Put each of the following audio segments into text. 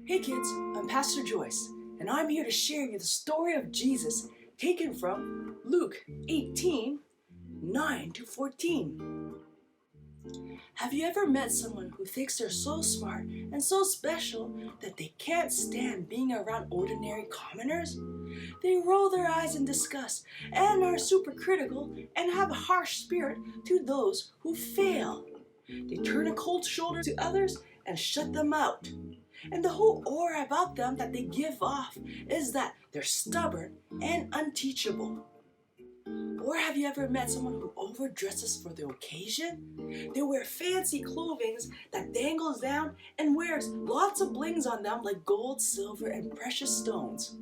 Hey kids, I'm Pastor Joyce, and I'm here to share you the story of Jesus taken from Luke 18, 9 to 14. Have you ever met someone who thinks they're so smart and so special that they can't stand being around ordinary commoners? They roll their eyes in disgust and are super critical and have a harsh spirit to those who fail. They turn a cold shoulder to others and shut them out. And the whole aura about them that they give off is that they're stubborn and unteachable. Or have you ever met someone who overdresses for the occasion? They wear fancy clothing that dangles down and wears lots of blings on them like gold, silver, and precious stones.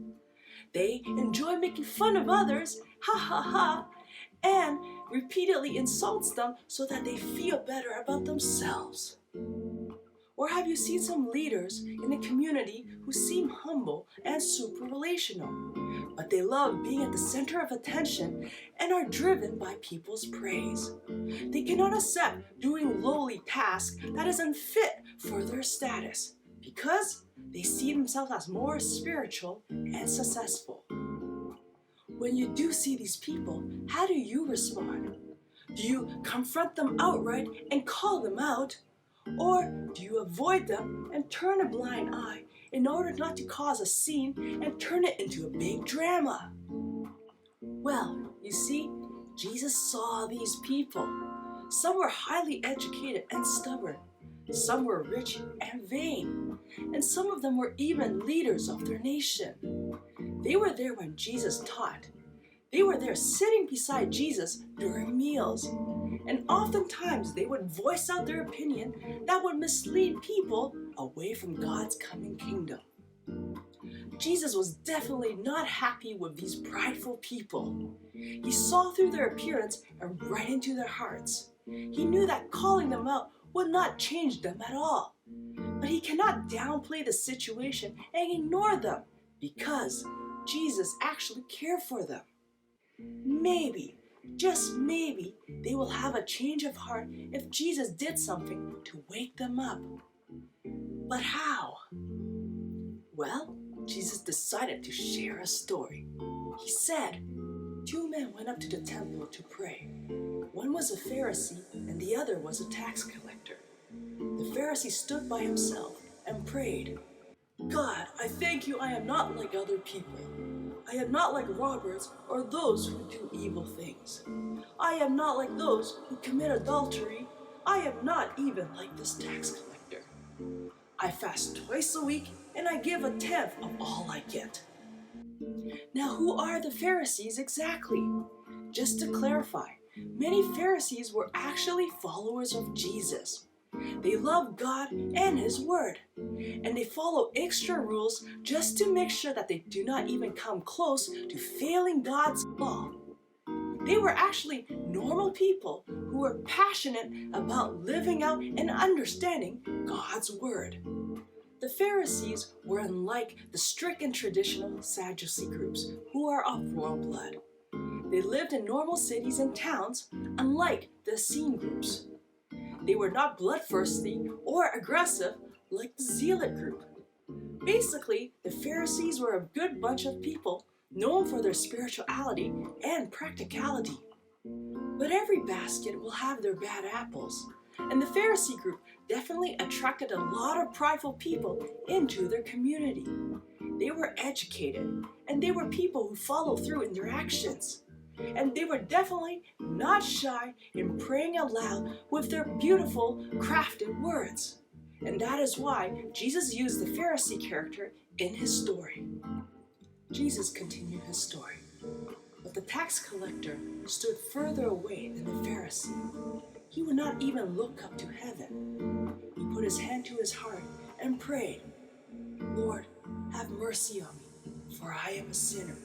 They enjoy making fun of others, ha ha ha, and repeatedly insults them so that they feel better about themselves. Or have you seen some leaders in the community who seem humble and super relational, but they love being at the center of attention and are driven by people's praise? They cannot accept doing lowly tasks that is unfit for their status because they see themselves as more spiritual and successful. When you do see these people, how do you respond? Do you confront them outright and call them out? Or do you avoid them and turn a blind eye in order not to cause a scene and turn it into a big drama? Well, you see, Jesus saw these people. Some were highly educated and stubborn. Some were rich and vain. And some of them were even leaders of their nation. They were there when Jesus taught. They were there sitting beside Jesus during meals. And oftentimes they would voice out their opinion that would mislead people away from God's coming kingdom. Jesus was definitely not happy with these prideful people. He saw through their appearance and right into their hearts. He knew that calling them out would not change them at all. But he cannot downplay the situation and ignore them because Jesus actually cared for them. Maybe, just maybe, they will have a change of heart if Jesus did something to wake them up. But how? Well, Jesus decided to share a story. He said, 2 men went up to the temple to pray. One was a Pharisee and the other was a tax collector. The Pharisee stood by himself and prayed, "God, I thank you I am not like other people. I am not like robbers or those who do evil things. I am not like those who commit adultery. I am not even like this tax collector. I fast twice a week and I give 1/10 of all I get." Now, who are the Pharisees exactly? Just to clarify, many Pharisees were actually followers of Jesus. They love God and His Word, and they follow extra rules just to make sure that they do not even come close to failing God's law. They were actually normal people who were passionate about living out and understanding God's Word. The Pharisees were unlike the strict and traditional Sadducee groups who are of royal blood. They lived in normal cities and towns, unlike the Essene groups. They were not bloodthirsty or aggressive like the Zealot group. Basically, the Pharisees were a good bunch of people known for their spirituality and practicality. But every basket will have their bad apples, and the Pharisee group definitely attracted a lot of prideful people into their community. They were educated, and they were people who followed through in their actions. And they were definitely not shy in praying aloud with their beautiful, crafted words. And that is why Jesus used the Pharisee character in his story. Jesus continued his story. But the tax collector stood further away than the Pharisee. He would not even look up to heaven. He put his hand to his heart and prayed, "Lord, have mercy on me, for I am a sinner."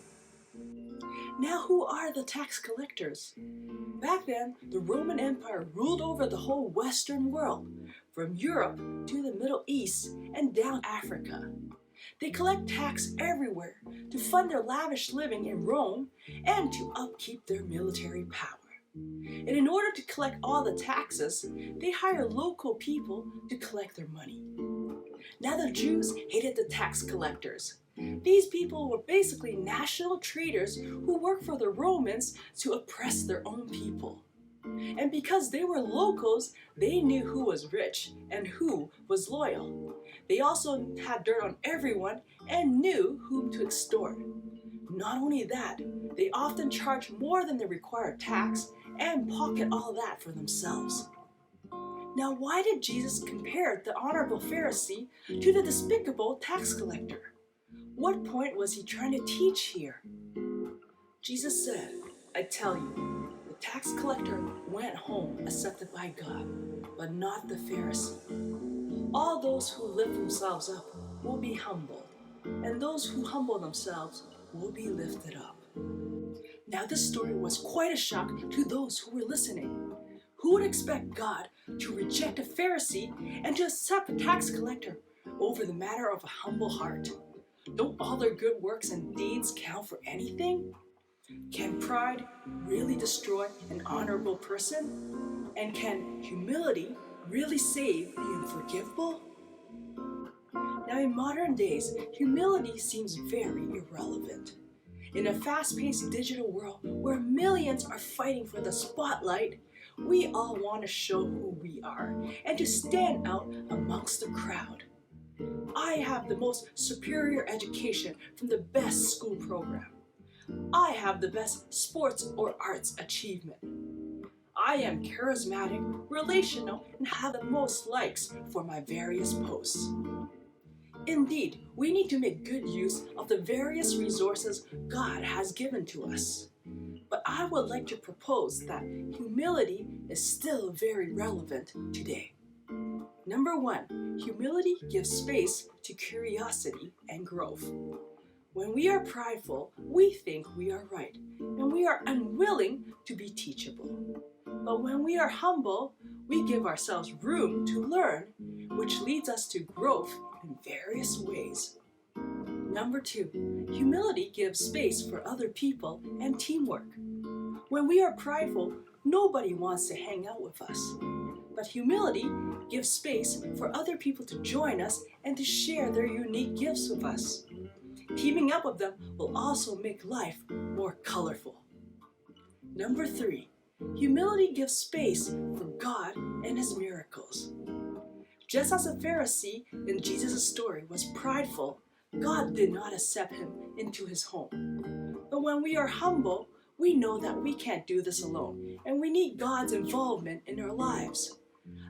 Now, who are the tax collectors? Back then, the Roman Empire ruled over the whole Western world, from Europe to the Middle East and down Africa. They collect tax everywhere to fund their lavish living in Rome and to upkeep their military power. And in order to collect all the taxes, they hire local people to collect their money. Now the Jews hated the tax collectors. These people were basically national traitors who worked for the Romans to oppress their own people. And because they were locals, they knew who was rich and who was loyal. They also had dirt on everyone and knew whom to extort. Not only that, they often charged more than the required tax and pocket all that for themselves. Now, why did Jesus compare the honorable Pharisee to the despicable tax collector? What point was he trying to teach here? Jesus said, "I tell you, the tax collector went home accepted by God, but not the Pharisee. All those who lift themselves up will be humbled, and those who humble themselves will be lifted up." Now this story was quite a shock to those who were listening. Who would expect God to reject a Pharisee and to accept a tax collector over the matter of a humble heart? Don't all their good works and deeds count for anything? Can pride really destroy an honorable person? And can humility really save the unforgivable? Now in modern days, humility seems very irrelevant. In a fast-paced digital world where millions are fighting for the spotlight, we all want to show who we are and to stand out amongst the crowd. I have the most superior education from the best school program. I have the best sports or arts achievement. I am charismatic, relational, and have the most likes for my various posts. Indeed, we need to make good use of the various resources God has given to us. But I would like to propose that humility is still very relevant today. Number 1, humility gives space to curiosity and growth. When we are prideful, we think we are right, and we are unwilling to be teachable. But when we are humble, we give ourselves room to learn, which leads us to growth in various ways. Number 2, humility gives space for other people and teamwork. When we are prideful, nobody wants to hang out with us. But humility gives space for other people to join us and to share their unique gifts with us. Teaming up with them will also make life more colorful. Number 3, humility gives space for God and His miracles. Just as a Pharisee in Jesus' story was prideful, God did not accept him into His home. But when we are humble, we know that we can't do this alone, and we need God's involvement in our lives.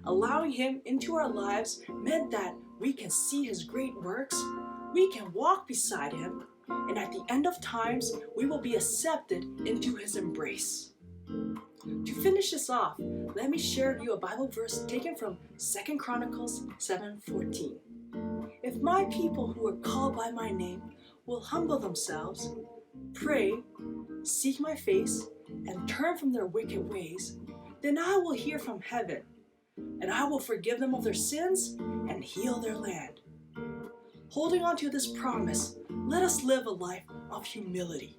Allowing Him into our lives meant that we can see His great works, we can walk beside Him, and at the end of times, we will be accepted into His embrace. To finish this off, let me share with you a Bible verse taken from 2 Chronicles 7:14. "If my people who are called by my name will humble themselves, pray, seek my face, and turn from their wicked ways, then I will hear from heaven, and I will forgive them of their sins and heal their land." Holding on to this promise, let us live a life of humility.